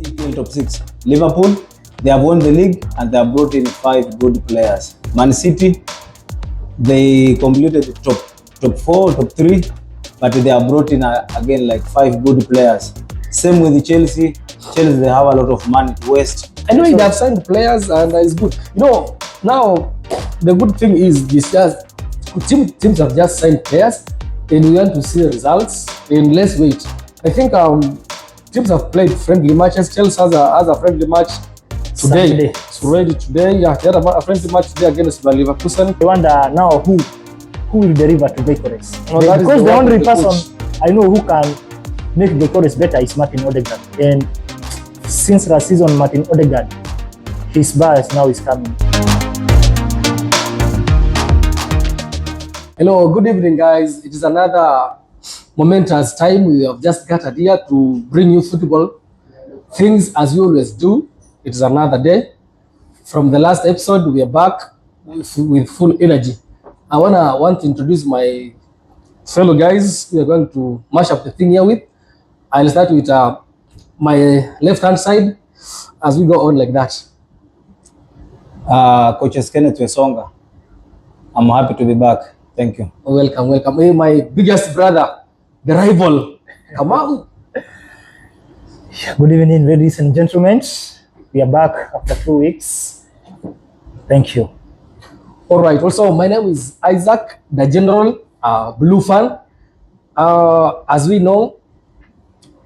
EPL top 6. Liverpool, they have won the league and they have brought in 5 good players. Man City, they completed top 4, top 3, but they have brought in again like 5 good players. Same with Chelsea. Chelsea, they have a lot of money to waste. Anyway, they have signed players and it's good. You know, now the good thing is this: just teams have just signed players, and we want to see the results. And let's wait. I think teams have played friendly matches. Chelsea has a friendly match today. It's ready today. Yeah, they had a friendly match today against Liverpool. I wonder now who will deliver to Gyökeres. No, because the only person I know who can make Gyökeres better is Martin Odegaard. And since last season, Martin Odegaard, his bias now is coming. Hello, good evening, guys. It is another momentous time. We have just gathered here to bring you football things as we always do. It is another day. From the last episode, we are back with full energy. I want to introduce my fellow guys. We are going to mash up the thing here with. I'll start with my left-hand side as we go on like that. Coaches Kenneth Wesonga, I'm happy to be back. Thank you. Welcome, welcome. Hey, my biggest brother, the rival, Kamau. Good evening, ladies and gentlemen. We are back after 2 weeks. Thank you. All right. Also, my name is Isaac, the general blue fan. As we know,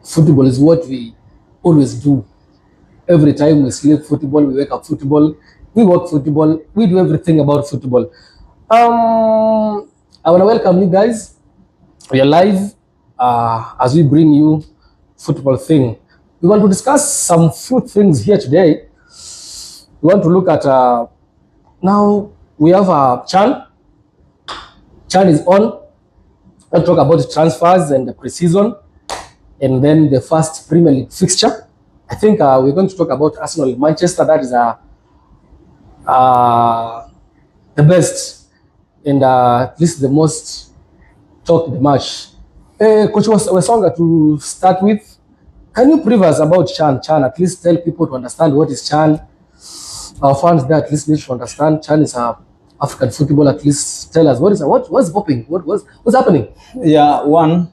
football is what we always do. Every time we sleep football, we wake up football, we work football, we do everything about football. I want to welcome you guys. We are live as we bring you football thing. We want to discuss some few things here today. We want to look at now we have Chan. Chan is on. We'll talk about transfers and the preseason, and then the first Premier League fixture. I think we're going to talk about Arsenal Manchester. That is the best and this is the most talked match. Coach Wesonga, to start with, can you brief us about Chan? Chan, at least tell people to understand what is Chan. Our fans there at least need to understand Chan is African football. At least tell us what's popping, what's happening. Yeah, I want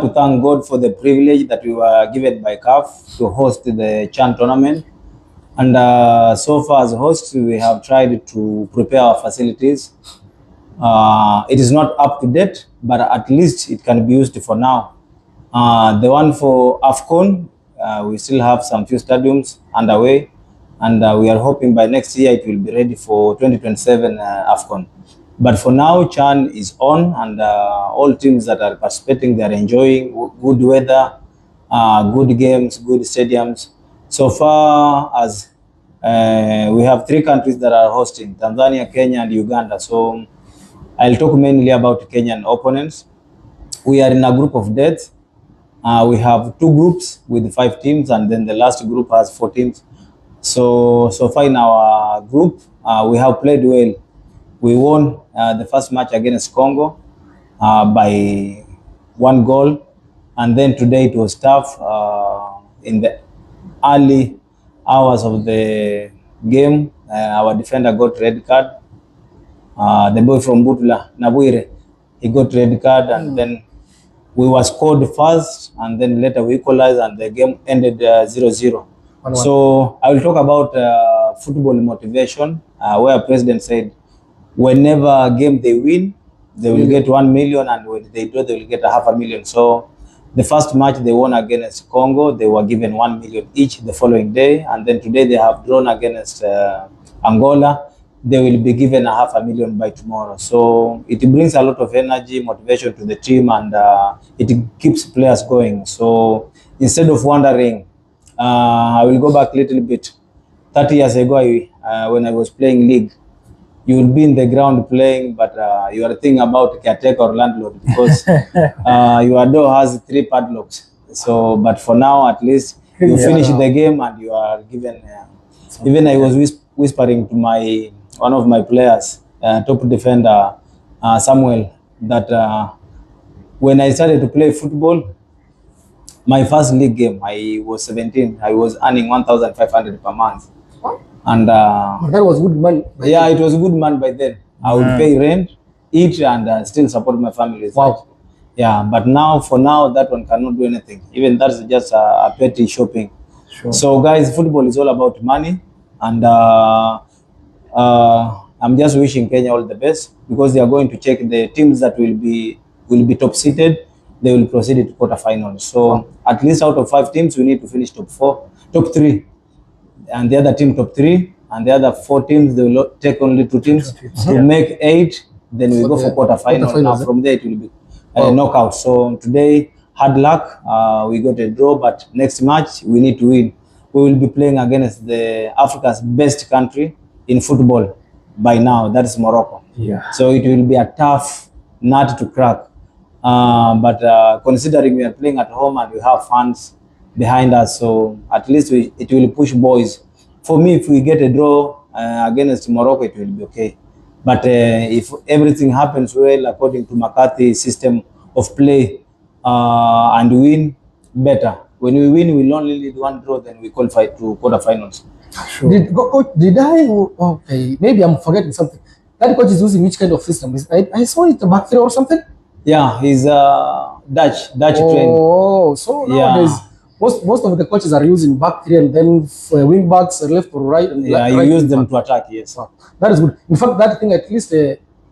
to thank God for the privilege that we were given by CAF to host the Chan tournament. And so far as hosts, we have tried to prepare our facilities. It is not up to date, but at least it can be used for now. The one for AFCON, we still have some few stadiums underway, and we are hoping by next year it will be ready for 2027 AFCON. But for now, Chan is on, and all teams that are participating, they are enjoying good weather, good games, good stadiums. So far as we have 3 countries that are hosting: Tanzania, Kenya, and Uganda. So I'll talk mainly about Kenyan opponents. We are in a group of death. We have 2 groups with 5 teams, and then the last group has 4 teams. So far in our group, we have played well. We won the first match against Congo by 1 goal, and then today it was tough in the early hours of the game. Our defender got red card. The boy from Butula, Nabuire, he got red card, and then we were scored first, and then later we equalized, and the game ended 0-0. So I will talk about football motivation, where President said whenever game they win, they will get 1 million, and when they do, they will get 500,000. So the first match they won against Congo, they were given 1 million each the following day, and then today they have drawn against Angola. They will be given 500,000 by tomorrow. So it brings a lot of energy, motivation to the team, and it keeps players going. So instead of wondering, I will go back a little bit. 30 years ago, when I was playing league, you will be in the ground playing, but you are thinking about caretaker or landlord because your door has 3 padlocks. So, but for now, at least you finish the game and you are given. Even I was whispering to one of my players, top defender Samuel, that when I started to play football, My first league game, I was 17. I was earning 1,500 per month. And That was good money. yeah, it was good money by then. I would pay rent, eat, and still support my family. Wow. Yeah, but now, for now, that one cannot do anything. Even that's just a petty shopping. Sure. So, guys, football is all about money, and I'm just wishing Kenya all the best, because they are going to check the teams that will be top seated. They will proceed to quarterfinals. So, at least out of 5 teams, we need to finish top 3, and the other team top 3, and the other 4 teams, they will take only 2 teams to make 8. Then we go for quarterfinals. Now from there it will be knockout. So today, hard luck. We got a draw, but next match we need to win. We will be playing against the Africa's best country in football by now. That is Morocco. Yeah. So it will be a tough nut to crack. But considering we are playing at home and we have fans behind us, so at least it will push boys. For me, if we get a draw against Morocco, it will be okay. But if everything happens well according to McCarthy's system of play and win, better. When we win, we'll only need 1 draw, then we qualify to quarterfinals. Sure. Okay, maybe I'm forgetting something. That coach is using which kind of system? I saw it back 3 or something. Yeah, he's Dutch trained. Oh, so nowadays most of the coaches are using back 3 and then wing backs left or right. And yeah, you use them to attack. Yes. That is good. In fact, that thing, at least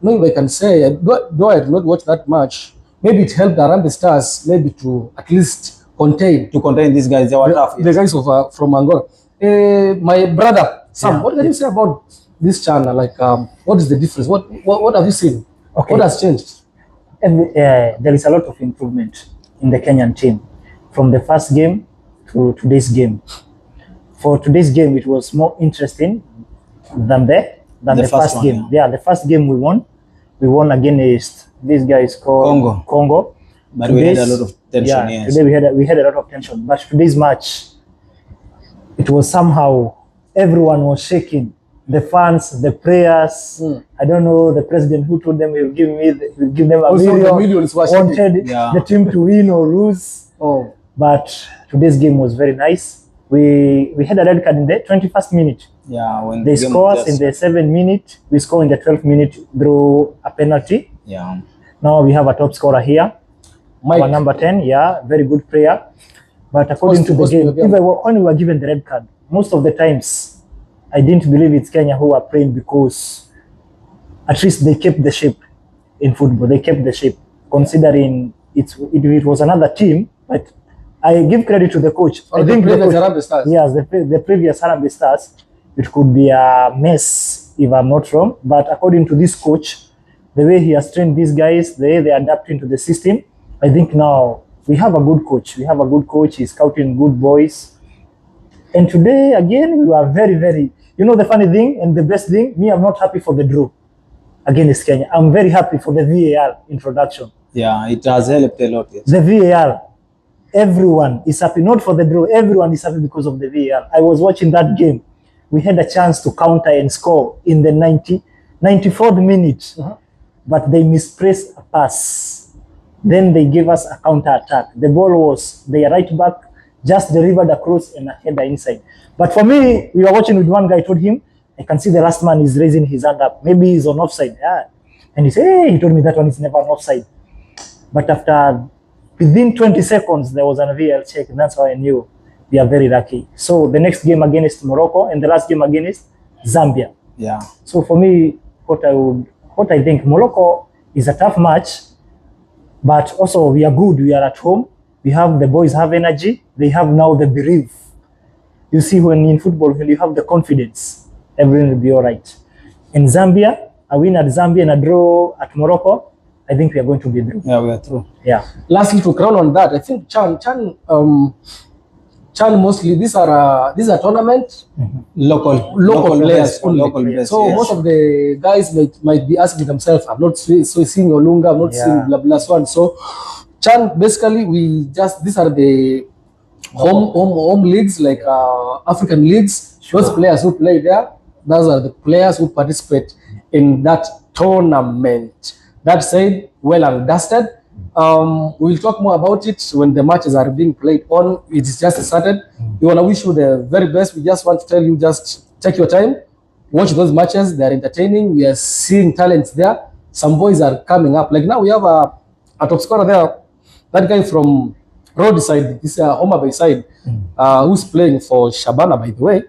maybe I can say, though I did not watch that much, maybe it helped around the stars, maybe to at least contain these guys. They were tough. The guys of from Angola. My brother Sam, what can you say about this channel? Like, what is the difference? What have you seen? Okay. What has changed? There is a lot of improvement in the Kenyan team from the first game to today's game. For today's game, it was more interesting than the first one, game. Yeah, the first game we won. We won against these guys called Congo. But we had a lot of tension. Yeah, today we had a lot of tension. But today's match, it was somehow everyone was shaking. The fans, the players. I don't know the president who told them he will give them a million. Wanted the team to win or lose. Oh, but today's game was very nice. We had a red card in the 21st minute. Yeah, when they score in the 7th minute, we score in the 12th minute through a penalty. Yeah. Now we have a top scorer here, our number 10. Yeah, very good player. But according to the game, even when we were given the red card, most of the times I didn't believe it's Kenya who are playing, because at least they kept the shape in football. They kept the shape, considering it was another team. But I give credit to the coach. I think the previous Stars. Yes, the previous Harambee Stars. It could be a mess if I'm not wrong. But according to this coach, the way he has trained these guys, the way they adapt into the system, I think now we have a good coach. We have a good coach. He's scouting good boys. And today, again, we were very, very... You know the funny thing and the best thing? Me, I'm not happy for the draw against Kenya. I'm very happy for the VAR introduction. Yeah, it has helped a lot. Yes. The VAR, everyone is happy. Not for the draw. Everyone is happy because of the VAR. I was watching that game. We had a chance to counter and score in the 94th minute. But they misplaced a pass. Then they gave us a counter attack. The ball was their right back, just delivered across and a header inside. But for me, we were watching with one guy, told him, I can see the last man is raising his hand up. Maybe he's on offside. Yeah. And he said, hey, he told me that one is never on offside. But within 20 seconds, there was an VAR check, and that's how I knew we are very lucky. So the next game against Morocco and the last game against Zambia. Yeah. So for me, what I think, Morocco is a tough match, but also we are good. We are at home. The boys have energy. They have now the belief. You see, when in football, when you have the confidence, everything will be all right. In Zambia, a win at Zambia and a draw at Morocco, I think we are going to be through. Yeah, we are through. Yeah. Lastly, to crown on that, I think Chan mostly these are tournament local players only. Local players, so yes. Most of the guys might be asking themselves, I'm not seeing Olunga, I'm not seeing blah blah so on. So Chan, basically these are the home leagues, like African leagues. Those players who play there, those are the players who participate in that tournament. That said, well and dusted, We'll talk more about it when the matches are being played on. It's just started. We want to wish you the very best. We just want to tell you, just take your time, watch those matches. They're entertaining. We are seeing talents there. Some boys are coming up. Like now we have a top scorer there, that guy from Roadside, this Homa Bay side, who's playing for Shabana, by the way.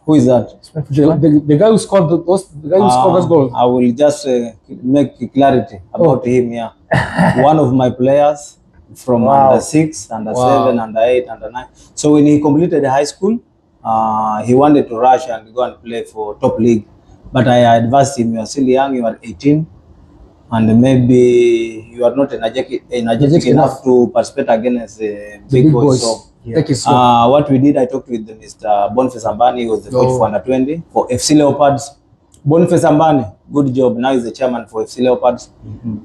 Who is that? The guy who scored those goals. I will just make clarity about him. Yeah, one of my players from under 6, under 7, under 8, under 9. So when he completed high school, he wanted to rush and go and play for top league. But I advised him, you are still young, you are 18, and maybe you are not energetic enough to participate against big boys. So, what we did, I talked with Mr. Boniface Ambani, he was the coach for under 20 for FC Leopards. Boniface Ambani, good job. Now he's the chairman for FC Leopards.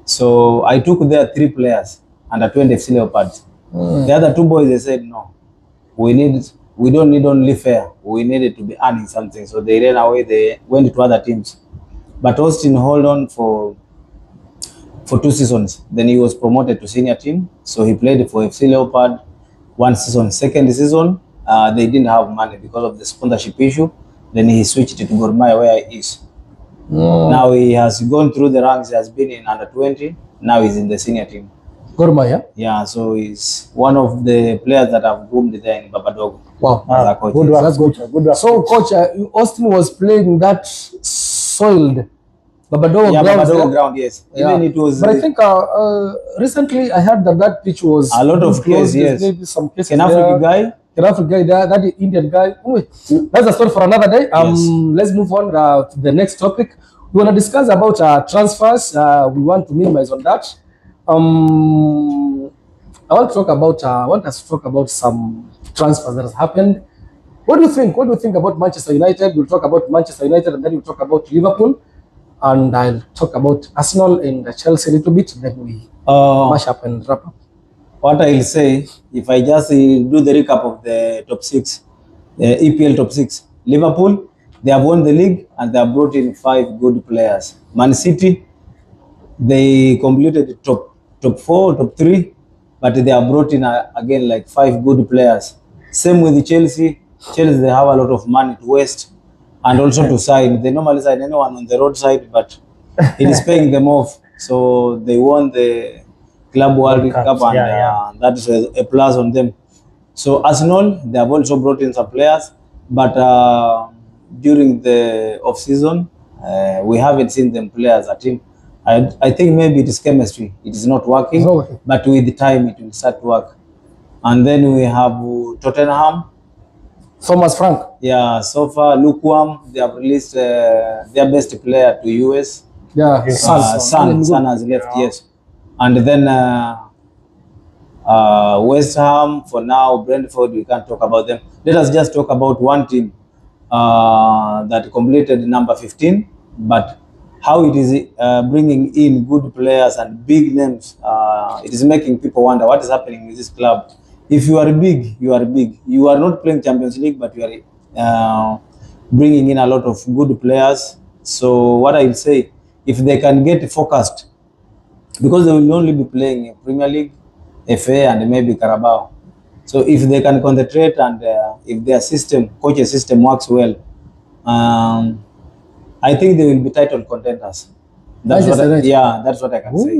So I took there 3 players under 20 FC Leopards. The other 2 boys, they said no, we don't need only fair, we needed to be earning something. So they ran away, they went to other teams. But Austin held on for 2 seasons. Then he was promoted to senior team. So he played for FC Leopard 1 season. Second season, they didn't have money because of the sponsorship issue. Then he switched to Gor Mahia, where he is. Now he has gone through the ranks. He has been in under 20. Now he's in the senior team. Gor Mahia? Yeah, so he's one of the players that have boomed there in Babadogo. Wow. Good work, that's good. Good work. So, coach, Austin was playing that soiled Babadogo ground, yes. Yeah. Even it was. But I think recently I heard that pitch was a lot of cases. Yes. Maybe some cases. Kenafric guy, that Indian guy. That's a story for another day. Let's move on to the next topic. We want to discuss about transfers. We want to minimize on that. I want us to talk about some transfers that has happened. What do you think? What do you think about Manchester United? We'll talk about Manchester United, and then we'll talk about Liverpool, and I'll talk about Arsenal and Chelsea a little bit. Then we mash up and wrap up. What I'll say, if I just do the recap of the top 6, the EPL top 6, Liverpool, they have won the league and they have brought in 5 good players. Man City, they completed top 4, top 3, but they have brought in again like 5 good players. Same with Chelsea. Chelsea, they have a lot of money to waste and also to sign. They normally sign anyone on the roadside, but it is paying them off. So they won the Club World Cup, and that is a plus on them. So Arsenal, they have also brought in some players, but during the off season, we haven't seen them play as a team. I think maybe it is chemistry. It is not working, but with the time it will start to work. And then we have Tottenham. Thomas Frank. Yeah, so far lukewarm. They have released their best player to US. Yeah, Son has left, yes. And then West Ham, for now, Brentford, we can't talk about them. Let us just talk about one team that completed number 15, but how it is bringing in good players and big names. It is making people wonder what is happening with this club. If you are big, you are big. You are not playing Champions League, but you are bringing in a lot of good players. So what I will say, if they can get focused, because they will only be playing Premier League, FA, and maybe Carabao. So if they can concentrate and if their coaching system works well, I think they will be title contenders. That's what I can say.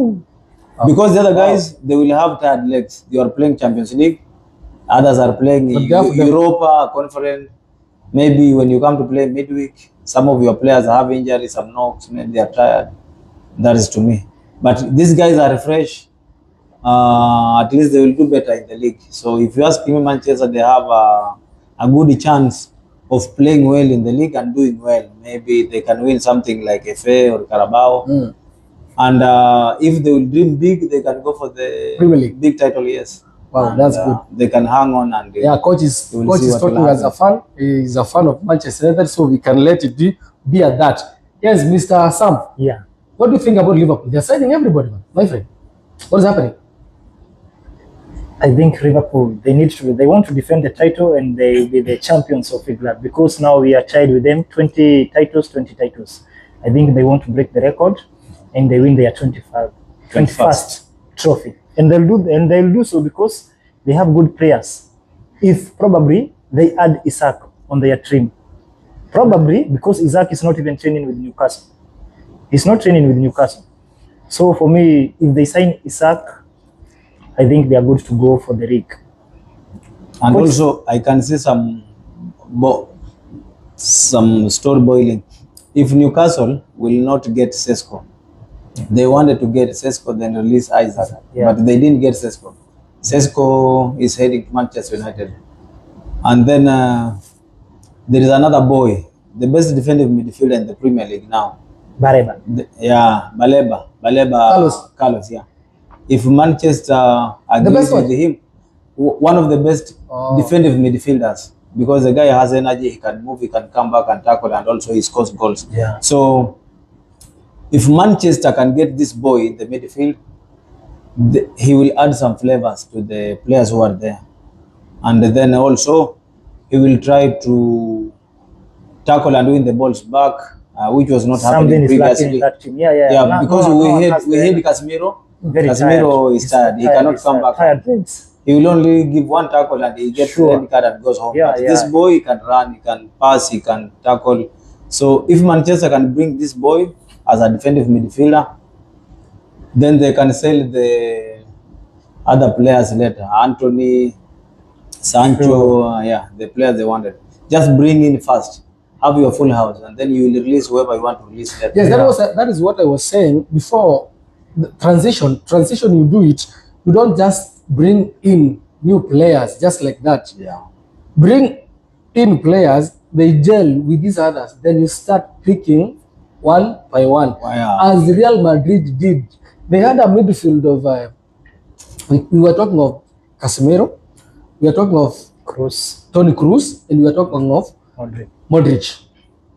Because the other guys, they will have tired legs. They are playing Champions League. Others are playing Europa, Conference. Maybe when you come to play midweek, some of your players have injuries, some knocks, maybe they are tired. That is to me. But these guys are fresh. At least they will do better in the league. So if you ask me, Manchester, they have a good chance of playing well in the league and doing well. Maybe they can win something like FA or Carabao. And if they will dream big, they can go for the Premier League big title. Yes. Wow, and, that's good. They can hang on and coach is talking as a fan. He's a fan of Manchester United, so we can let it be at that. Yes, Mr. Sam. Yeah. What do you think about Liverpool? They're signing everybody, my friend. What is happening? I think Liverpool, they want to defend the title and they will be the champions of England, because now we are tied with them 20 titles. I think they want to break the record and they win their 21st trophy, and they'll do so because they have good players. If probably they add Isaac on their team, probably because Isaac is not even training with Newcastle. He's not training with Newcastle. So for me, if they sign Isaac, I think they are good to go for the league. And also, I can see some store boiling. If Newcastle will not get Šeško, they wanted to get Šeško, then release Isaac, but they didn't get Šeško. Šeško is heading to Manchester United. And then there is another boy, the best defensive midfielder in the Premier League now. Baleba. Carlos, yeah. If Manchester agrees with him, one of the best defensive midfielders, because the guy has energy, he can move, he can come back and tackle, and also he scores goals. Yeah. So if Manchester can get this boy in the midfield, he will add some flavors to the players who are there. And then also he will try to tackle and win the balls back, which was not happening previously. Yeah, because we had Casemiro. Casemiro is tired. He cannot come back. He will only give one tackle and he gets the red card and goes home. But this boy, he can run, he can pass, he can tackle. So if Manchester can bring this boy as a defensive midfielder, then they can sell the other players later. Anthony, Sancho, the players they wanted. Just bring in first. Have your full house, and then you will release whoever you want to release later. Yes, that is what I was saying before. The transition, you do it. You don't just bring in new players just like that. Yeah. Bring in players, they gel with these others. Then you start picking one by one, as Real Madrid did. They had a midfield of. We were talking of Casemiro, we were talking of Toni Kroos, and we were talking of Modric.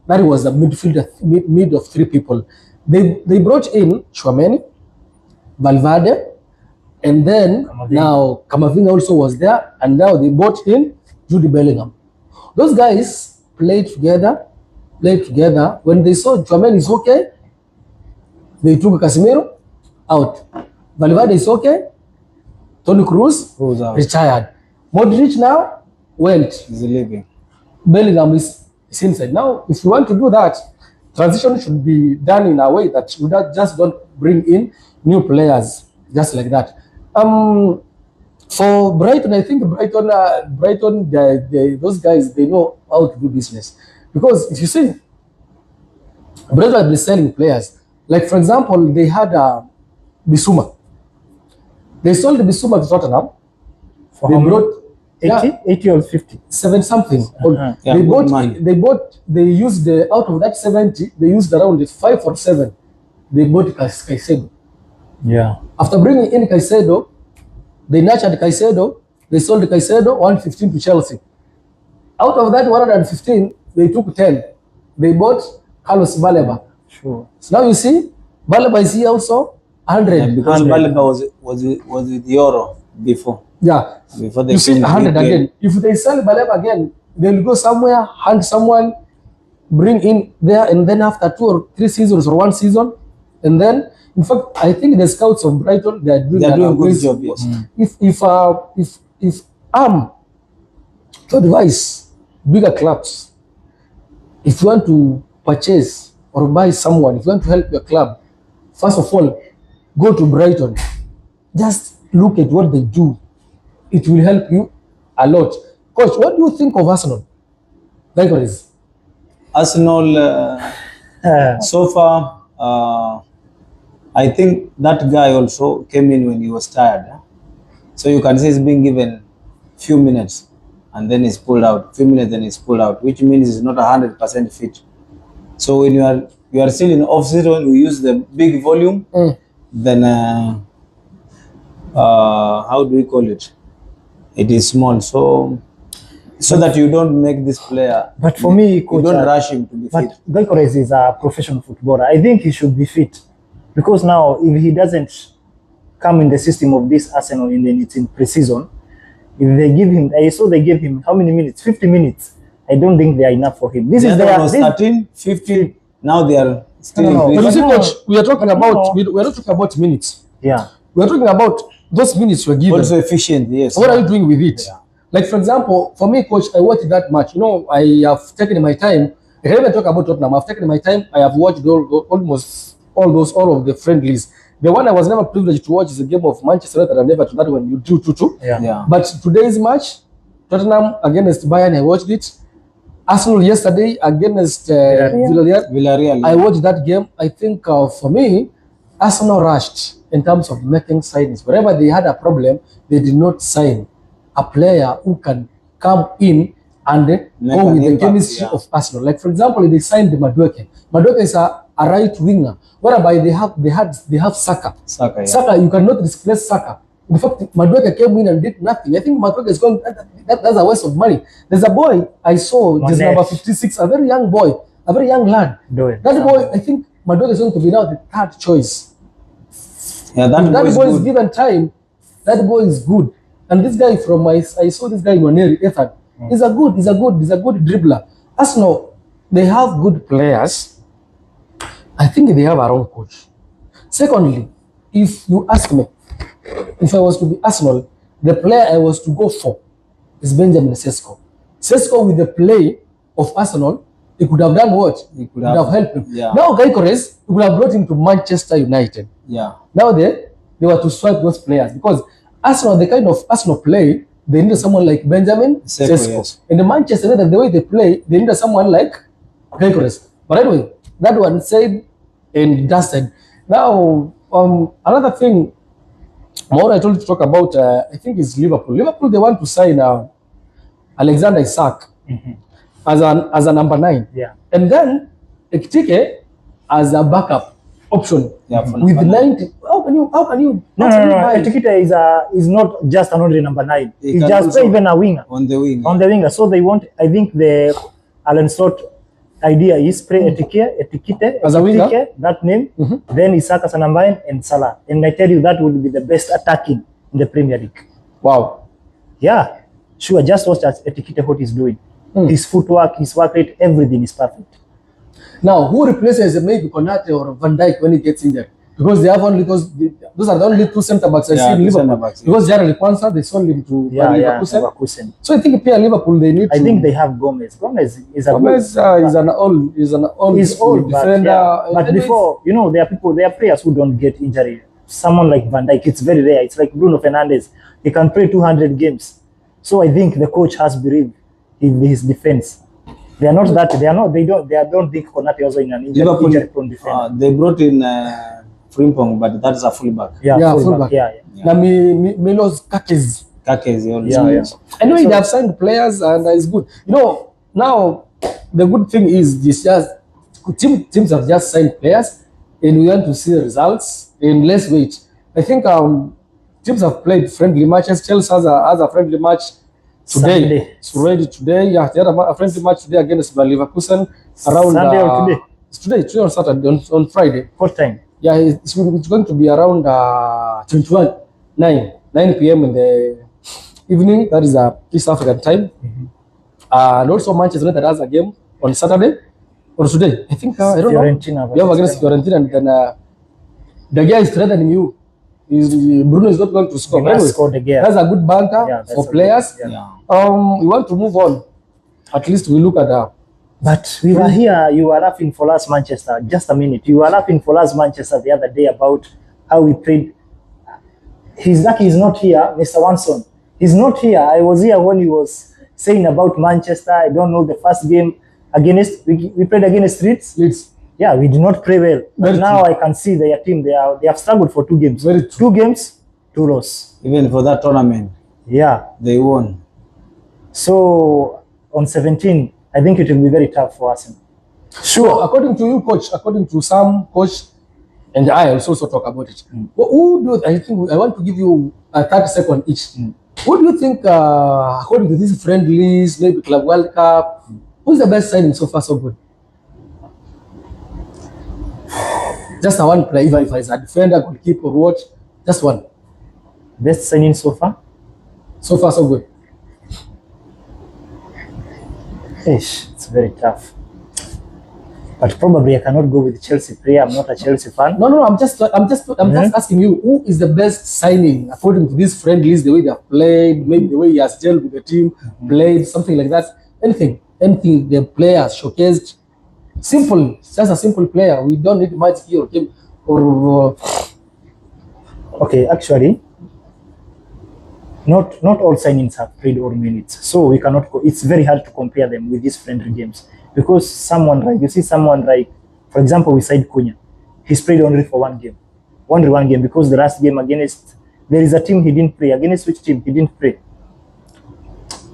That was the midfield, mid of three people. They brought in Tchouaméni, Valverde, and then now Camavinga also was there, and now they brought in Jude Bellingham. Those guys played together. When they saw Tchouaméni is okay, they took Casemiro out. Valverde is okay, Toni Kroos retired. Modric now went. He's leaving. Bellingham is inside. Now, if you want to do that, transition should be done in a way that you just don't bring in new players just like that. For Brighton, I think Brighton, those guys, they know how to do business. Because if you see, Brighton have been selling players. Like, for example, they had Bissouma. They sold Bissouma to Tottenham. They brought 80 or 50? 7 something. They used out of that 70, they used around 5 or 7. They bought Caicedo. Yeah. After bringing in Caicedo, they nurtured Caicedo. They sold Caicedo 115 to Chelsea. Out of that 115, they took 10. They bought Carlos Baleba. Sure. So now you see, Baleba is here also 100. Yeah, because 100. Baleba was with Euro before. Yeah. Before they you see 100 again. If they sell Baleba again, they'll go somewhere, hunt someone, bring in there, and then after 2 or 3 seasons or 1 season, and then, in fact, I think the scouts of Brighton, they are doing a good job. Yes. If I'm to advise bigger clubs, if you want to purchase or buy someone, if you want to help your club, first of all, go to Brighton. Just look at what they do. It will help you a lot. Coach, what do you think of Arsenal? Gyökeres. Arsenal, so far, I think that guy also came in when he was tired. So you can see he's being given few minutes and then he's pulled out. Few minutes, then he's pulled out, which means he's not 100% fit. So when you are still in off season, you use the big volume. Then how do we call it? It is small, so that you don't make this player. But for me, coach, you don't rush him to be fit. But Gyökeres is a professional footballer. I think he should be fit, because now if he doesn't come in the system of this Arsenal and then it's in pre-season, if they give him, I saw they gave him how many minutes? 50 minutes. I don't think they are enough for him. This is their 13, 15. Now they are still. But you see, coach, we are not talking about minutes. Yeah. we're talking about those minutes you were given. Also efficient, yes. What are you doing with it? Yeah. Like, for example, for me, coach, I watched that match. You know, I have taken my time. I can even talk about Tottenham. I've taken my time. I have watched almost all of the friendlies. The one I was never privileged to watch is a game of Manchester United. I never to that when you drew 2-2. Yeah. But today's match, Tottenham against Bayern, I watched it. Arsenal yesterday against Villarreal. I watched that game. I think for me, Arsenal rushed in terms of making signings. Wherever they had a problem, they did not sign a player who can come in and go with the chemistry of Arsenal. Like, for example, they signed Madueke. Madueke is a right winger, whereby they have Saka. Saka, you cannot displace Saka. In fact, Madueke came in and did nothing. I think Madueke is going. That's a waste of money. There's a boy I saw, just number 56, a very young boy, a very young lad. That boy, I think Madueke is going to be now the third choice. Yeah, that boy is given time. That boy is good. And this guy from I saw this guy Noni Madueke. He's a good dribbler. Arsenal, they have good players. I think they have a wrong coach. Secondly, if you ask me, if I was to be Arsenal, the player I was to go for is Benjamin Šeško. Šeško with the play of Arsenal, he could have done what? He could have helped him. Yeah. Now Gyökeres would have brought him to Manchester United. Yeah. Now they were to swipe those players because Arsenal, the kind of Arsenal play, they needed someone like Benjamin Šeško. Yes. In the Manchester United, the way they play, they needed someone like Gyökeres. But anyway, that one said and dusted. Now, another thing more I told you to talk about, I think is Liverpool. Liverpool, they want to sign Alexander Isak as a number 9. Yeah. And then Ekitike as a backup option. Yeah, with 90. How can you? No. Ekitike is not just an only number 9. He's just even a winger. On the wing. On the winger. So they want, I think the Alan Slot idea is play Ekitike as a winger, that name, then Isak as a number 9 and Salah. And I tell you that would be the best attacking in the Premier League. Wow. Yeah. Sure, just watch Ekitike what he's doing. His footwork, his work rate, everything is perfect. Now, who replaces maybe Konate or Van Dijk when he gets injured? Because they have only those are the only 2 centre backs I see in Liverpool. Because Jared Kwanzaa, they sold him to Leverkusen. So I think if Liverpool, they need. I think they have Gomez. Gomez is an old defender. But before, you know, there are players who don't get injury. Someone like Van Dijk, it's very rare. It's like Bruno Fernandes. He can play 200 games. So I think the coach has believed in his defense. They don't think Konate also in an injury-prone defender. They brought in Frimpong, but that's a fullback. Yeah, fullback. Yeah. Now Milos Kakes. Anyway, they have signed players and it's good. You know, now the good thing is this: just teams have just signed players, and we want to see the results in less wait. I think teams have played friendly matches. Chelsea has a friendly match today. It's ready today. Yeah, they had a friendly match today against Leverkusen around Sunday or today? It's today or Saturday on Friday. What time? Yeah, it's going to be around 9 p.m. in the evening. That is East African time. And also Manchester United has a game on Saturday or today. I think I don't know. We have against Fiorentina, and then the guy is threatening you. Bruno is not going to score. That's a good banter for players. We want to move on. At least we look at But we were here, you were laughing for us, Manchester. Just a minute. You were laughing for us, Manchester, the other day about how we played. He's lucky he's not here, Mr. Wanson. He's not here. I was here when he was saying about Manchester. I don't know the first game against, we played against Leeds. Yeah, we did not play well. But now I can see their team, they have struggled for 2 games. 2 games, 2 losses. Even for that tournament. Yeah. They won. So on 17, I think it will be very tough for us. Sure. According to you, coach, according to some coach, and I also talk about it. Who do I think I want to give you a 30 seconds each. Who do you think, according to these friendlies, maybe Club World Cup, who's the best signing so far so good? Just a one player, if it's a defender, goalkeeper, or what? Just one. Best signing so far? So far so good. It's very tough. But probably I cannot go with Chelsea player. I'm not a Chelsea fan. No. I'm just asking you, who is the best signing according to these friendlies, the way they have played, maybe the way he has gelled with the team, played, something like that. Anything the player has showcased. Simple, just a simple player. We don't need much here or Okay, actually, not all signings have played all minutes, so we cannot. It's very hard to compare them with these friendly games because someone like, for example, we signed Cunha. He's played only for one game because the last game against there is a team he didn't play against. Which team he didn't play?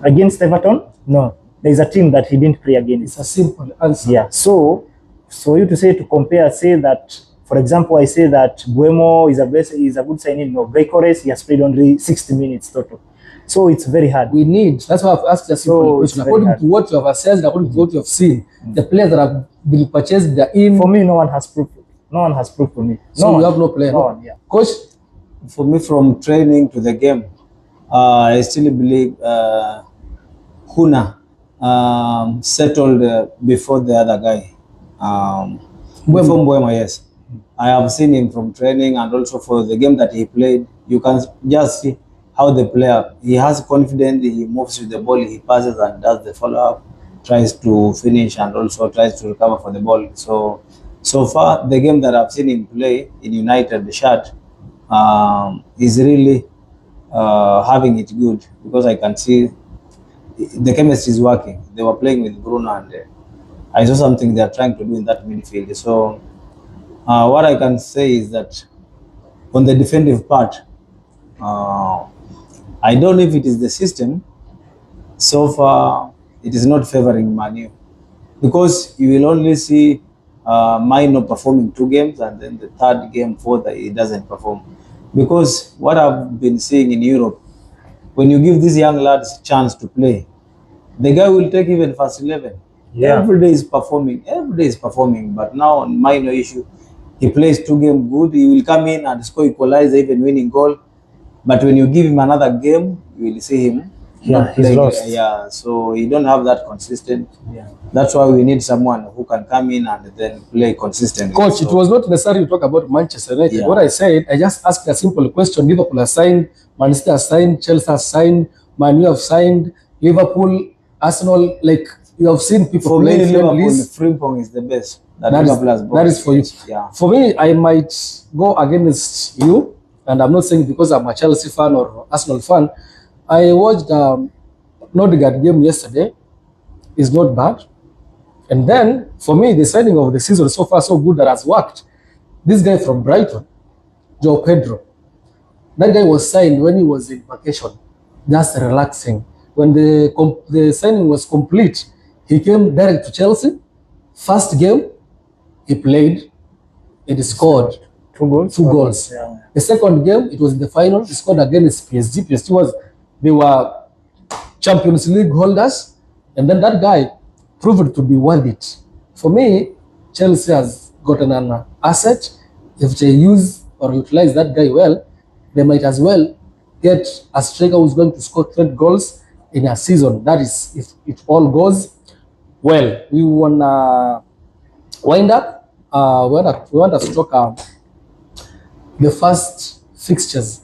Against Everton? No, there is a team that he didn't play against. It's a simple answer. Yeah. So you to compare, say that. For example, I say that Buemo is a good signing. No, Gyökeres, he has played only 60 minutes total. So it's very hard. That's why I've asked a simple question. According to what you have assessed, according to what you have seen, the players that have been purchased, they're in. For me, no one has proved for me. So you have no player. No one, yeah. Coach? For me, from training to the game, I still believe Kuna settled before the other guy. Before Buemo, yes. I have seen him from training and also for the game that he played. You can just see how the player, he has confidence, he moves with the ball, he passes and does the follow-up, tries to finish and also tries to recover for the ball. So far, the game that I've seen him play in United, the shirt, is really having it good because I can see the chemistry is working. They were playing with Bruno and I saw something they are trying to do in that midfield. So what I can say is that on the defensive part, I don't know if it is the system. So far, it is not favoring Man U because you will only see Mino performing 2 games and then the third game, fourth, he doesn't perform. Because what I've been seeing in Europe, when you give these young lads a chance to play, the guy will take even first 11. Yeah. Every day is performing. But now on minor issue, he plays 2 games good. He will come in and score equalizer, even winning goal. But when you give him another game, you will see him. He's lost. Yeah, so he don't have that consistent. Yeah. That's why we need someone who can come in and then play consistently. Coach, it was not necessary to talk about Manchester United. Yeah. What I said, I just asked a simple question. Liverpool has signed, Man City has signed, Chelsea has signed, Man U have signed, Liverpool, Arsenal, like you have seen people For play me, Liverpool, friendlies. Frimpong is the best. That is for you. Yeah. For me, I might go against you, and I'm not saying because I'm a Chelsea fan or Arsenal fan. I watched Nordgaard game yesterday. Is not bad. And then, for me, the signing of the season so far so good that has worked. This guy from Brighton, Joao Pedro, that guy was signed when he was in vacation, just relaxing. When the signing was complete, he came direct to Chelsea. First game, he played, and he scored 2 goals. 2 goals. Yeah. The second game, it was in the final. He scored against PSG. They were Champions League holders, and then that guy proved to be worth it. For me, Chelsea has gotten an asset. If they use or utilize that guy well, they might as well get a striker who's going to score 20 goals in a season. That is, if it all goes well. We want to wind up. We want to talk the first fixtures.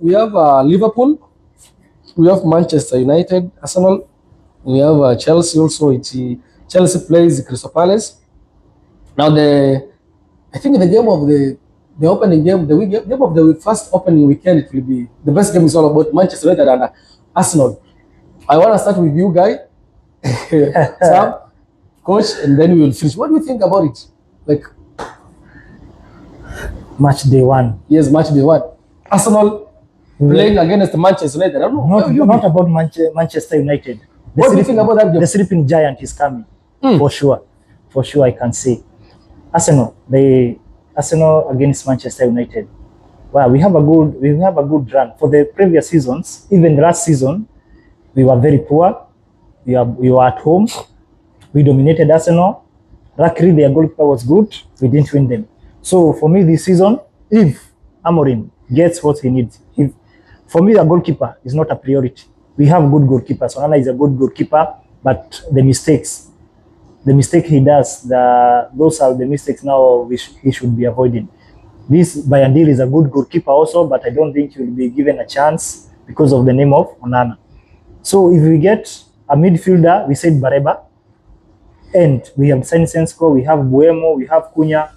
We have Liverpool, we have Manchester United, Arsenal, we have Chelsea also. Chelsea plays Crystal Palace. Now I think the game of the opening game, game of the first opening weekend, it will be the best game is all about Manchester United and Arsenal. I want to start with you, guy, Sam, coach, and then we will finish. What do you think about it? Like Match day 1. yes, match day 1. Arsenal playing against Manchester United. I don't know. Not about Manchester United. What do you think about that game? The sleeping giant is coming for sure. For sure, I can say Arsenal against Manchester United. Wow, we have a good run. For the previous seasons, even last season, we were very poor. We were at home. We dominated Arsenal. Luckily, their goalkeeper was good. We didn't win them. So for me, this season, if Amorim gets what he needs, for me, a goalkeeper is not a priority. We have good goalkeepers. Onana is a good goalkeeper, but the mistakes the mistake he does, those are the mistakes now he should be avoiding. This Bayandil is a good goalkeeper also, but I don't think he will be given a chance because of the name of Onana. So if we get a midfielder, we said Bareba, and we have Šeško, we have Buemo, we have Cunha,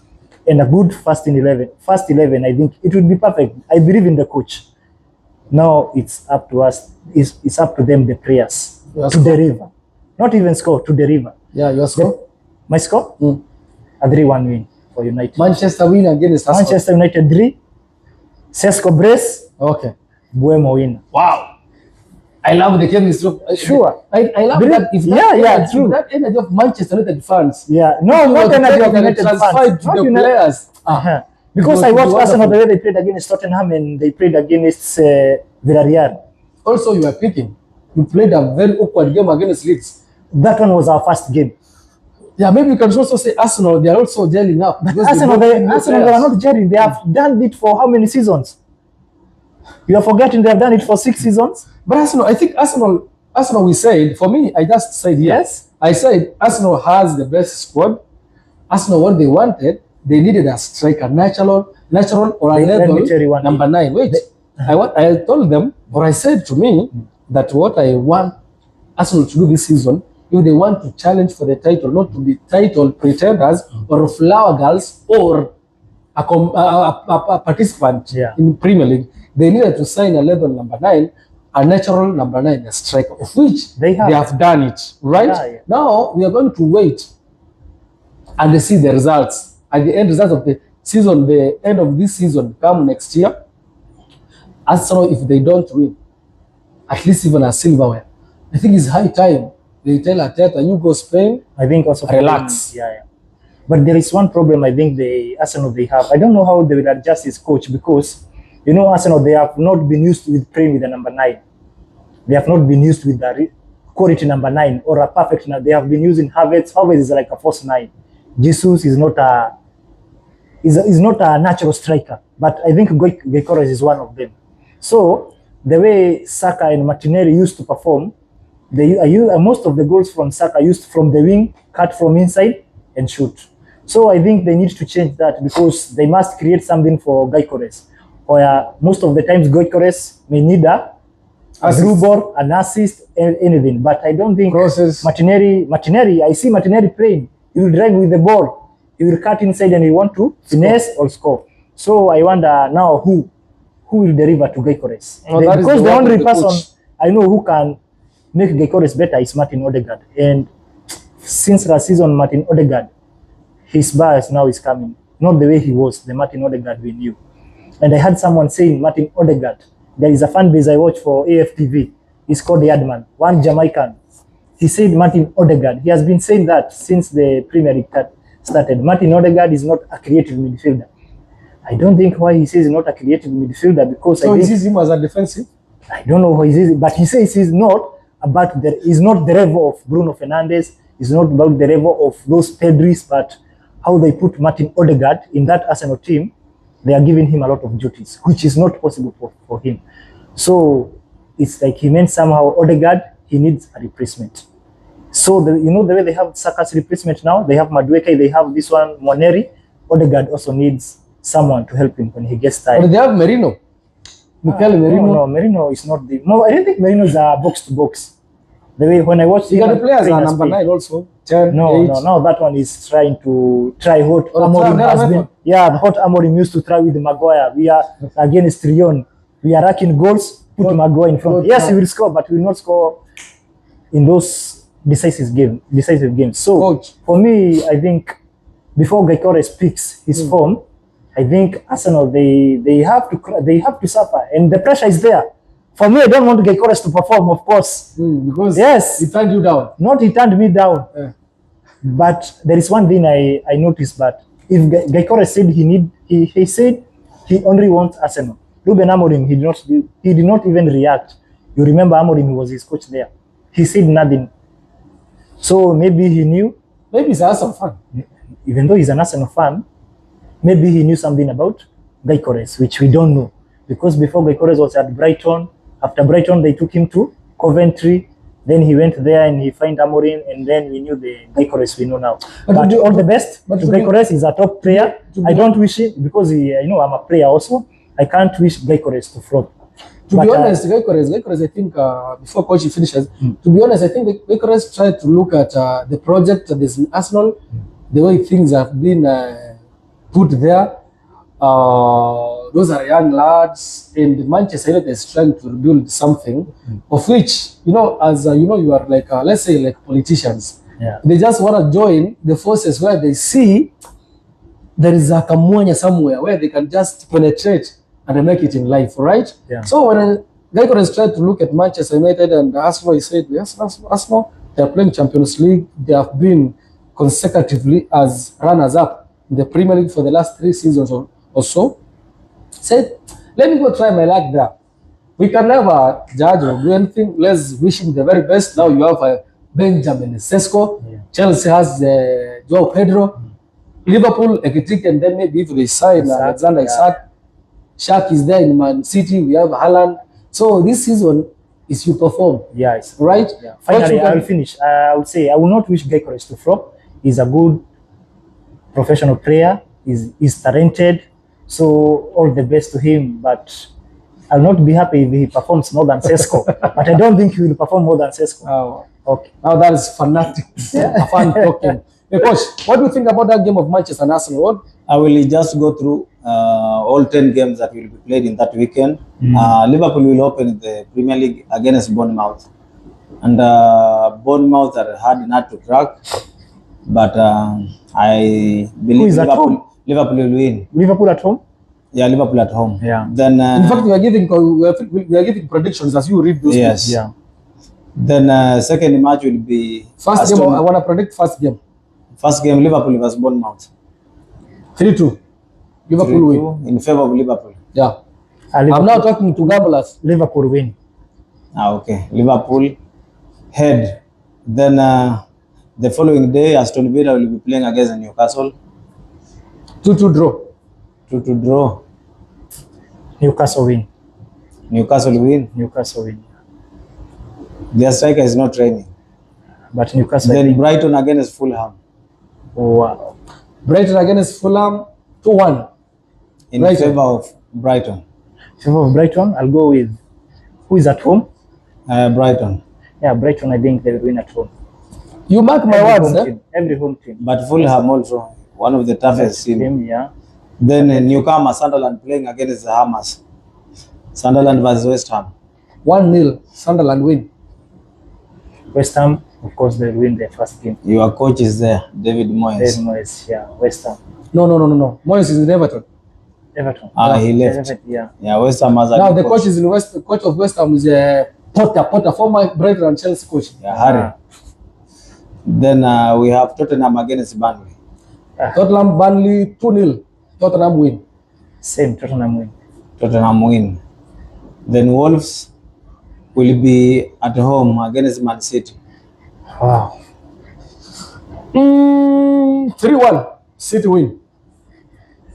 and a good first 11. First 11, I think it would be perfect. I believe in the coach. Now it's up to us. It's up to them, the players, to deliver. Not even score, to deliver. Yeah, your score? My score? A 3-1 win for United. Manchester win against Arsenal. Manchester United 3. Šeško brace. Okay. Buemo win. Wow. I love the chemistry. Sure. I love that. If that true. That energy of Manchester United fans. Yeah. No, not energy of United fans. To the players. Because I watched Arsenal the way they played against Tottenham and they played against Villarreal. Also, you are picking. You played a very awkward game against Leeds. That one was our first game. Yeah, maybe you can also say Arsenal. They are also gelling up. Arsenal, they are not gelling. They have done it for how many seasons? You are forgetting they have done it for 6 seasons. But Arsenal, I think Arsenal, we said, for me, I just said yes. I said Arsenal has the best squad. Arsenal, what they wanted, they needed a striker, natural or a level number 9. Wait, I told them, or I said to me, that what I want Arsenal to do this season, if they want to challenge for the title, not to be title pretenders or flower girls or a participant in Premier League, they needed to sign a level number 9, a natural number 9, a striker, of which they have done it, right? Yeah. Now we are going to wait and see the results. At the end results of the season, the end of this season come next year. Arsenal, if they don't win, at least even a silverware, I think it's high time they tell Arteta, you go Spain. I think also relax. Yeah. But there is one problem I think Arsenal they have. I don't know how they will adjust his coach because you know Arsenal they have not been used with playing with the number 9. They have not been used with the quality number 9 or a perfect 9. They have been using Havertz. Havertz is like a false 9. Jesus is not a natural striker, but I think Gyökeres is one of them. So the way Saka and Martinelli used to perform, most of the goals from Saka used from the wing, cut from inside and shoot. So I think they need to change that because they must create something for Gyökeres. Or most of the times Gyökeres may need a through ball, an assist, anything. But I don't think Martinelli, I see Martinelli playing. He will drive with the ball. He will cut inside and he want to finesse or score. So I wonder now who will deliver to Gyökeres. Because the only person I know who can make Gyökeres better is Martin Odegaard. And since last season, Martin Odegaard, his bias now is coming. Not the way he was, the Martin Odegaard we knew. And I had someone saying Martin Odegaard. There is a fan base I watch for AFTV. He's called the Adman, one Jamaican. He said Martin Odegaard. He has been saying that since the Premier League started. Martin Odegaard is not a creative midfielder. I don't think why he says he's not a creative midfielder because he sees him as a defensive. I don't know why he says it, but he says he's not he's not the level of Bruno Fernandes. He's not about the level of those Pedris, but how they put Martin Odegaard in that Arsenal team. They are giving him a lot of duties, which is not possible for him. So it's like he meant somehow Odegaard, he needs a replacement. So the way they have Saka's replacement now, they have Madueke, they have this one, Moneri. Odegaard also needs someone to help him when he gets tired. But they have Merino. Merino. No, Merino is not the... No, I don't think Merino is a box-to-box. The way when I watched... You got the players are number 9 also. 10, no, that one is trying what Amorim has been. Yeah, what Amorim used to try with Maguire. We are against Lyon. We are racking goals, put Maguire in front. Yes, he will score, but he will not score in those decisive games. So, for me, I think before Gyökeres picks his form, I think Arsenal, they have to suffer. And the pressure is there. For me, I don't want Gyökeres to perform, of course. Because he turned you down. Not he turned me down. Yeah. But there is one thing I noticed, but if Gyökeres said he said he only wants Arsenal. Ruben Amorim, he did not even react. You remember Amorim, he was his coach there. He said nothing. So maybe he knew. Maybe he's an Arsenal fan. Even though he's an Arsenal fan, maybe he knew something about Gyökeres, which we don't know. Because before Gyökeres was at Brighton, after Brighton they took him to Coventry, Then he went there and he find Amorim, and then we knew the Gyökeres we know now. But But you- all the best. but to Gyökeres is a top player. I don't wish it because I'm a player also. I can't wish Gyökeres to flop. To But, be honest, Gyökeres, I think before coach finishes, to be honest, I think Gyökeres tried to look at the project that is in Arsenal, the way things have been put there. Those are young lads, and Manchester United is trying to build something, of which as you are like let's say like politicians. Yeah. They just want to join the forces where they see there is a Kamwanya somewhere where they can just penetrate and make it in life, right? Yeah. So when Gyökeres tried to look at Manchester United and Arsenal, he said, yes, Arsenal, they are playing Champions League. They have been consecutively as runners-up in the Premier League for the last 3 seasons or so. Said, let me go try my luck there. We can never judge or do anything. Let's wish him the very best. Now you have Benjamin Šeško. Yeah. Chelsea has Joao Pedro. Liverpool, Ekitike, and then maybe if they sign Isak, Alexander yeah. Isak. Cherki is there in Man City. We have Haaland. So this season is you perform, Yes. right? Yeah. Finally, Portugal- I'll finish. I would say I will not wish Gyökeres to flop. He's a good professional player. He's talented. So all the best to him. But I'll not be happy if he performs more than Šeško. But I don't think he will perform more than Šeško. Oh, Okay. now that is fanatic, a fan talking. Hey, coach, what do you think about that game of Manchester and Arsenal? What? I will just go through all 10 games that will be played in that weekend. Liverpool will open the Premier League against Bournemouth. And Bournemouth are hard nut to crack. But I believe is at home? Liverpool will win. Liverpool at home? Yeah, Liverpool at home. Yeah. Then, In fact, we are giving predictions as you read those. yes. Yeah. Then second match will be First game, I want to predict first game. first game Liverpool versus Bournemouth. 3-2. Liverpool win. 3-2 in favor of Liverpool. Yeah. Liverpool, I'm now talking to gamblers. Liverpool win. Okay. Liverpool head. Then the following day, Aston Villa will be playing against Newcastle. 2-2 draw. 2-2 draw. Newcastle win. Newcastle win. Newcastle win. Their striker is not training. But Newcastle Then win. Brighton against Fulham Wow. Brighton against Fulham, 2-1. in Brighton. favor of Brighton. Favor of Brighton, I'll go with who is at home? Brighton. Yeah, Brighton, I think they will win at home. You mark my Every words, home eh? team. Every home team. But Fulham also one of the toughest teams. Team, yeah. Then newcomers Sunderland playing against the Hammers. Sunderland versus West Ham. 1-0, Sunderland win. West Ham, of course, they will win their first game. Your coach is there, David Moyes. There's Moyes, yeah. West Ham. No. Moyes is in Everton. Everton. He left. Everton, yeah. Yeah, West Ham has a Now new the coach is in coach of West Ham is Potter, former Brighton and Chelsea coach. Yeah, Harry. Then we have Tottenham against Burnley. Tottenham, Burnley, 2-0. Tottenham win. Same, Tottenham win. Tottenham win. Then Wolves will be at home against Man City. Wow. 3-1, City win.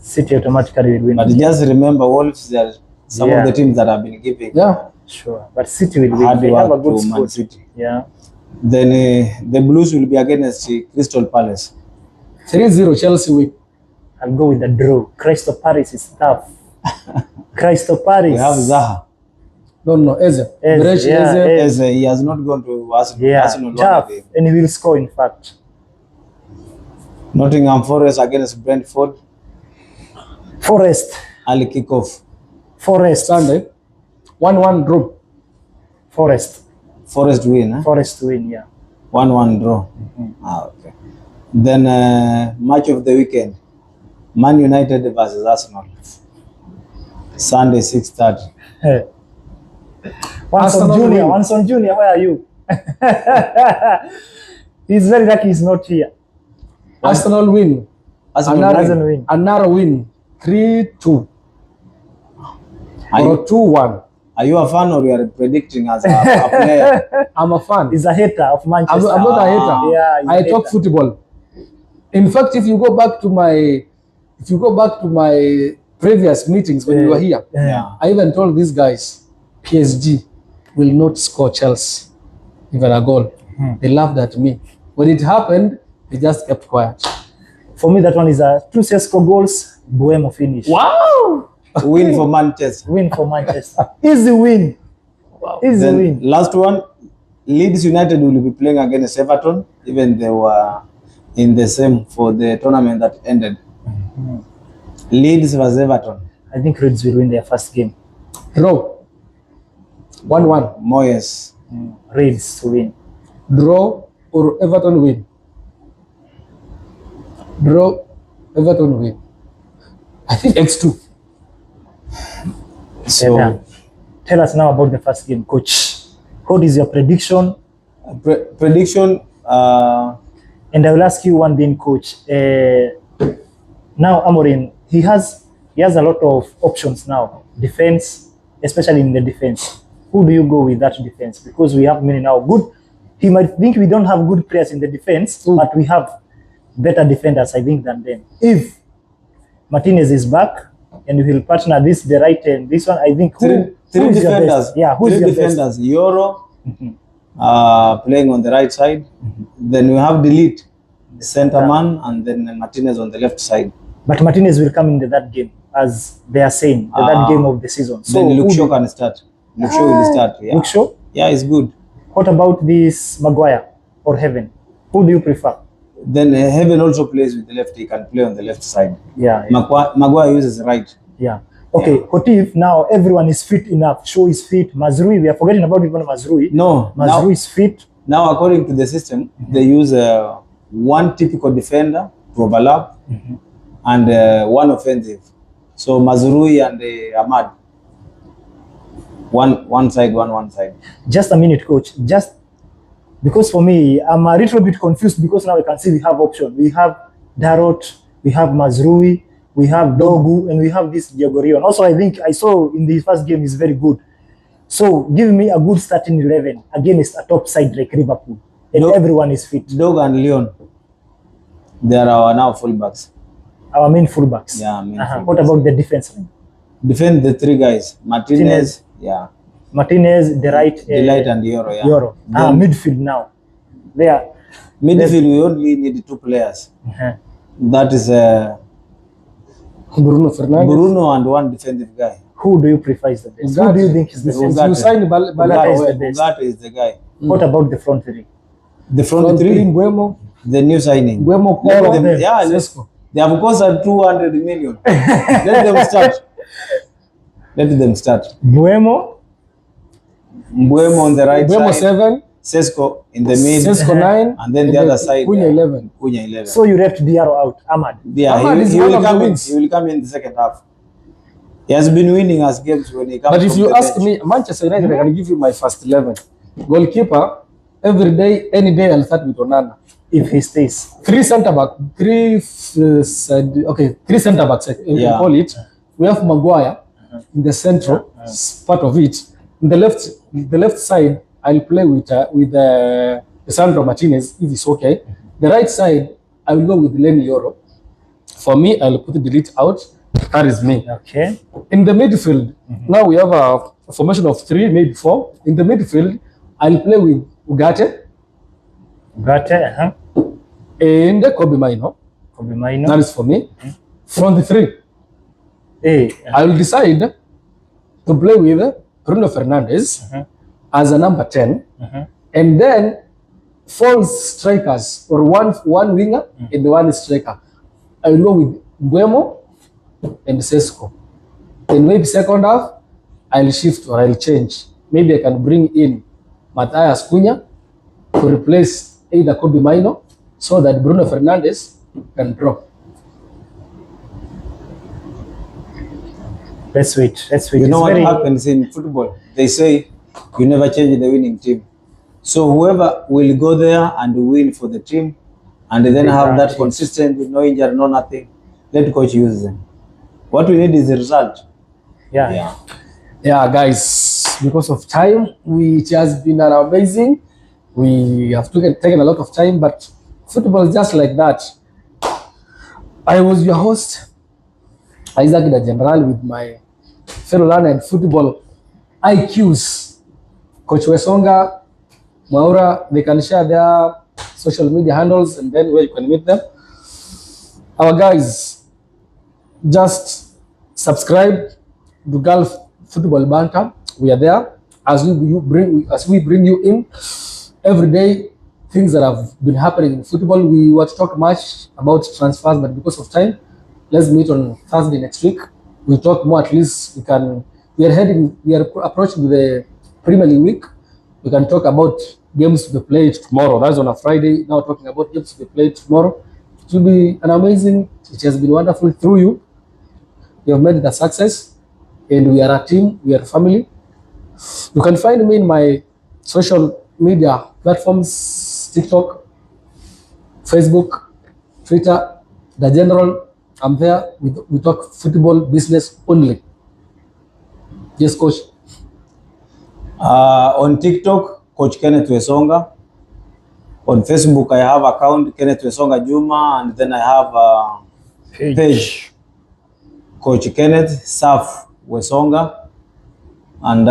City automatically will win. But just remember, Wolves, they are some Yeah. of the teams that have been giving Yeah. Sure. But City will win. hard They have a work good to Man squad. City. Yeah. Then the Blues will be against Crystal Palace. 3-0, Chelsea win. I'll go with the draw. Crystal Palace is tough. Crystal Palace. We have Zaha. No, Eze. Gresh yeah, Eze. Eze. He has not gone to Arsenal. Yeah, Arsenal tough. won the game. And he will score, in fact. Nottingham Forest against Brentford. Forest. Early kickoff. Forest. Sunday, 1-1 draw. Forest. Forest win. Eh? Forest to win, yeah. 1-1 draw. Okay. Then match of the weekend. Man United versus Arsenal. Sunday 6:30. Hey. Wanson Arsenal Junior, win. Wanson Junior, where are you? He's very lucky he's not here. Arsenal win. Arsenal Arsenal win. Another win. 3-2 Are or you, 2-1. are you a fan or you are predicting as a player? I'm a fan. He's a hater of I'm Manchester. not a hater. Yeah, he's I a talk hater. football. In fact, if you go back to my previous meetings when you were here, Yeah. I even told these guys, PSG will not score Chelsea. even a goal. They laughed at me. When it happened, they just kept quiet. For me, that one is a 2 Šeško goals, Buemo finish. Wow! Win for Manchester. Win for Manchester. Easy win. Wow. Easy Then win. last one, Leeds United will be playing against Everton, even they were in the same for the tournament that ended. Leeds versus Everton. I think Reds will win their first game. Draw. 1-1. Moyes. Reds to win. Draw or Everton win? Draw, Everton win. I think X2. So Yeah. Tell us now about the first game, coach. What is your prediction? prediction. And I will ask you one thing, coach. Now Amorim, he has a lot of options now. Defense, especially in the defense. Who do you go with that defense? Because we have many now. Good. He might think we don't have good players in the defense, but we have better defenders, I think, than them. If Martinez is back and he will partner the right and this one, I think Three who is your defenders. best? Yeah, who's three your defenders. Euro playing on the right side. Then we have Delete, the center man, and then Martinez on the left side. But Martinez will come into that game, as they are saying, that game of the season. So then Luke Shaw can start. Luke Shaw will start. Yeah. Luke Shaw? Yeah, it's good. What about this Maguire or Heaven? Who do you prefer? Then Heaven also plays with the left. He can play on the left side. Yeah. Maguire uses right. Yeah. Okay, what if now everyone is fit enough? Shaw is fit. Mazrui, we are forgetting about even Mazrui. No. Mazrui is fit. Now, according to the system, they use one typical defender to overlap and one offensive. So Mazrui and Ahmad. One side, one side. Just a minute, coach. Just because for me, I'm a little bit confused because now I can see we have options. We have Darot, we have Mazrui, we have Dogu, and we have this Gyökeres. Also, I think I saw in the first game is very good. So give me a good starting 11 against a top side like Liverpool, and everyone is fit. Dog and Leon, they are our now fullbacks. Our main fullbacks. Yeah, main fullbacks. What about the defense line? Defend the three guys. Martinez. Yeah. Martinez, the right, Delight and Euro. Yeah. Euro. Midfield now. There. Midfield, we only need two players. That is Bruno Fernandes. Bruno and one defensive guy. Who do you prefer is the best? Who do you think is the best? You signed Ugarte is the guy. What about the front three? The front three, Mbeumo, the new signing. Mbeumo, Let them, Kolo, yeah, Šeško. they have cost 200 million. Let them start. Let them start. Mbeumo Mbeumo on the right Mbeumo side. 7, Šeško in the mid. Šeško 9, And then the other side. Cunha 11. Cunha 11. So you left Diarra out, Ahmad. Yeah, Ahmad is he one will of the come in. wings. He will come in the second half. He has been winning us games when he comes. But if from you the ask bench. me, Manchester United, I can give you my first 11. Goalkeeper, every day, any day, I'll start with Onana. If he stays. Three centre backs, three centre backs, we call it. We have Maguire in the central part of it. In the left side, I'll play with Sandro Martinez if it's okay. The right side, I will go with Lenny Euro. For me, I'll put the Delete out. That is me. Okay. In the midfield, now we have a formation of 3, maybe 4. In the midfield, I'll play with Ugarte Ugarte, and Kobe Maino. Kobe Maino. That is for me. From the 3, Hey, I will decide to play with Bruno Fernandes as a number 10, and then false strikers or one winger and one striker. I will go with Mbeumo and Šeško. Then maybe second half, I'll shift or I'll change. Maybe I can bring in Matthias Cunha to replace either Kobe Maino so that Bruno Fernandes can drop. let's wait. You know what happens in football? They say you never change the winning team. So whoever will go there and win for the team and then have that consistent with no injury, no nothing, let coach use them. What we need is the result. Yeah. Yeah, guys, because of time, it has been an amazing. We have taken a lot of time, but football is just like that. I was your host, Isaac the General, with my fellow learner and football IQs, Coach Wesonga, Mwaura, they can share their social media handles and then where you can meet them. Our guys, just subscribe to Gulf Football Banter. We are there as we bring you in every day things that have been happening in football. We want to talk much about transfers, but because of time, let's meet on Thursday next week. We talk more. At least we are approaching the Premier League week. We can talk about games to be played tomorrow. That's on a Friday. Now talking about games to be played tomorrow. It will be an amazing. It has been wonderful through you. You have made it a success, and we are a team. We are a family. You can find me in my social media platforms: TikTok, Facebook, Twitter, the general. I'm there. We talk football business only. Yes, coach. On TikTok, Coach Kenneth Wesonga. On Facebook, I have account Kenneth Wesonga Juma, and then I have a page Coach Kenneth Saf Wesonga, and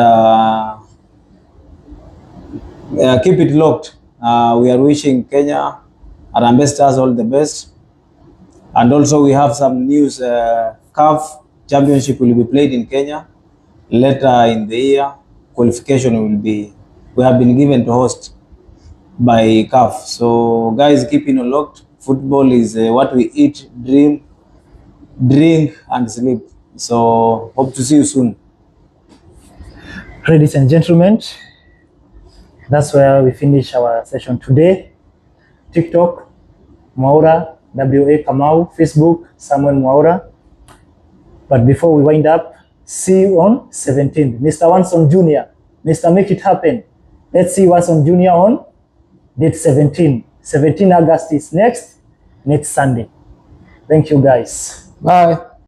keep it locked. We are wishing Kenya Harambee Stars all the best, and also we have some news. CAF Championship will be played in Kenya later in the year. Qualification we have been given to host by CAF. So guys, keep it locked. Football is what we eat, dream, drink and sleep. So hope to see you soon. Ladies and gentlemen, that's where we finish our session today. TikTok, Mwaura, W.A. Kamau, Facebook, Samuel Mwaura. But before we wind up, see you on 17th. Mr. Wanson Jr., Mr. Make It Happen. Let's see Wanson Jr. on date 17. 17 August is next Sunday. Thank you guys. Bye.